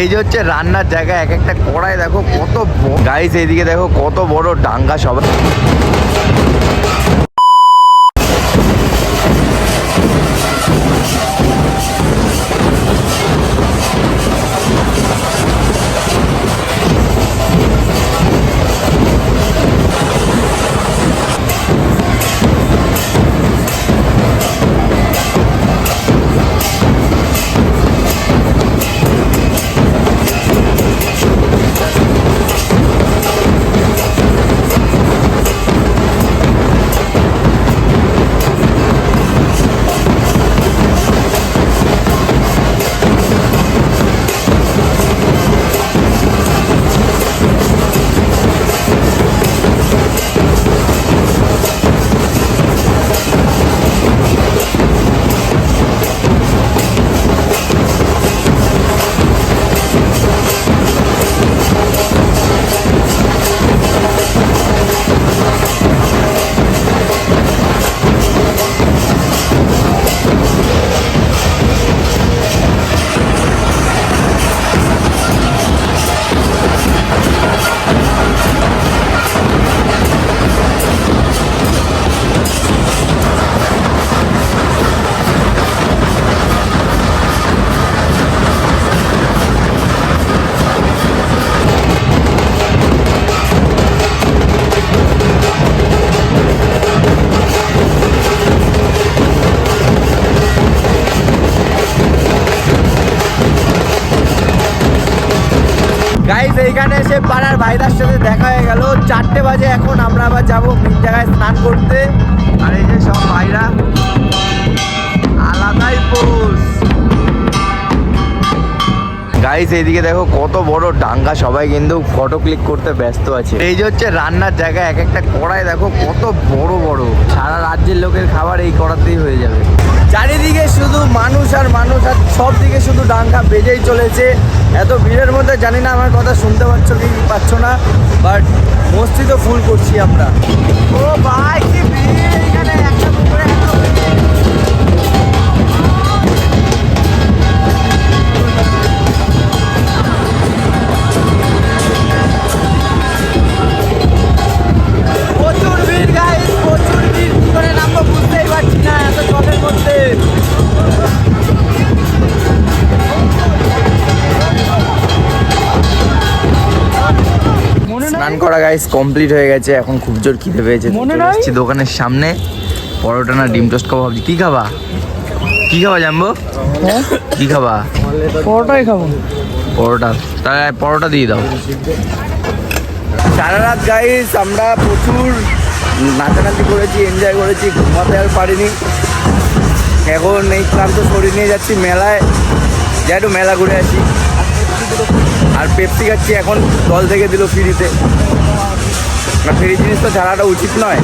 এই যে হচ্ছে রান্নার জায়গা, এক একটা কড়াই দেখো কত গাইস, এইদিকে দেখো কত বড় ডাঙ্গা সবাই। গাইস এইখানে এসে পাড়ার ভাইদার সাথে দেখা হয়ে গেল। 4টে বাজে এখন, আমরা আবার যাবো মেন জায়গায় স্নান করতে। আর এই যে সব ভাইরা আলাদাই পোজ। গাইস এইদিকে দেখো কত বড় ডাঙ্গা, সবাই কিন্তু ফটো ক্লিক করতে ব্যস্ত আছে। এই যে হচ্ছে রান্নার জায়গা, এক একটা কড়াই দেখো কত বড় বড়। সারা রাজ্যের লোকের খাবার এই কড়াতেই হয়ে যাবে। চারিদিকে শুধু মানুষ আর মানুষ, আর সব দিকে শুধু ডাঙ্গা বেজেই চলেছে। এত ভিড়ের মধ্যে জানি না আমার কথা শুনতে পাচ্ছ কি পাচ্ছ না, বাট মস্তি তো ফুল করছি আমরা। ও ভাই কি ভিড় এখানে, একটা পুকুরে প্রচুর ভিড় গাইস, প্রচুর ভিড়। কি করে নামবো বুঝতেই পারছি না এত জলের মধ্যে। স্নান করা গাইস কমপ্লিট হয়ে গেছে, এখন খুব জোর খিদে পেয়েছে। এসেছি দোকানের সামনে, পরোটা না ডিম টোস্ট খাবো ভাবছি। কি খাবা, কি খাবা জানবো? কি খাবা? পরোটাই খাবো। পরোটা, তাহলে পরোটা দিয়ে দাও। সারা রাত গাইস আমরা প্রচুর নাচানাচি করেছি, এনজয় করেছি, ঘুমাতে আর পারিনি। এখন এই ক্লান্ত শরীর নিয়ে যাচ্ছি মেলায়, যাই একটু মেলা ঘুরে আসি। আর পেপসি খাচ্ছি, এখন দল থেকে দিল ফ্রিতে। না ফ্রি জিনিস তো ছাড়াটা উচিত নয়।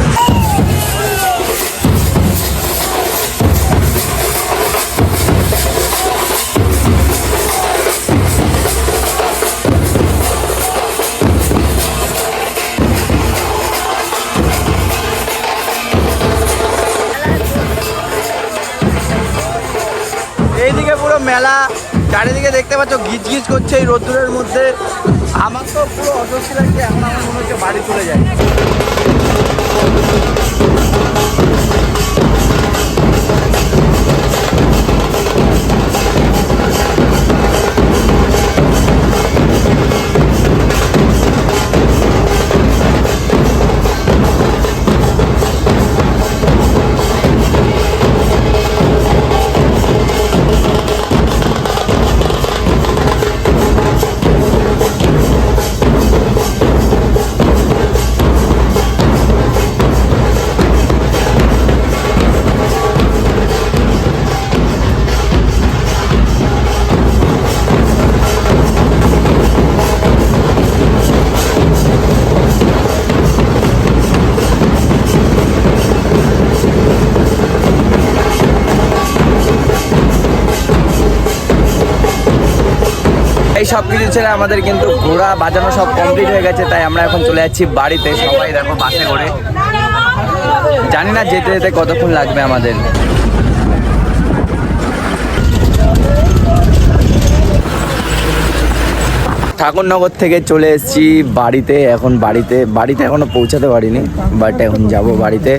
এইদিকে পুরো মেলা, চারিদিকে দেখতে পাচ্ছ গিজ গিজ করছে এই রোদ্দুরের মধ্যে। আমার তো পুরো অস্বস্তি লাগছে, এখন আমার মনে হচ্ছে বাড়ি চলে যায়। এই সব কিছু ছেড়ে আমাদের কিন্তু ঘোরা বাজানো সব কমপ্লিট হয়ে গেছে, তাই আমরা এখন চলে যাচ্ছি বাড়িতে। সবাই দেখো বাসে করে, জানি না যেতে যেতে কতক্ষণ লাগবে আমাদের। ঠাকুরনগর থেকে চলে এসেছি বাড়িতে। এখন বাড়িতে এখনো পৌঁছাতে পারিনি, বাট এখন যাব বাড়িতে।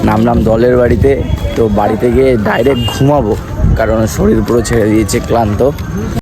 নামলাম দলের বাড়িতে। তো বাড়িতে গিয়ে ডাইরেক্ট ঘুমাবো, কারণ শরীর পুরো ছেড়ে দিয়েছে, ক্লান্ত।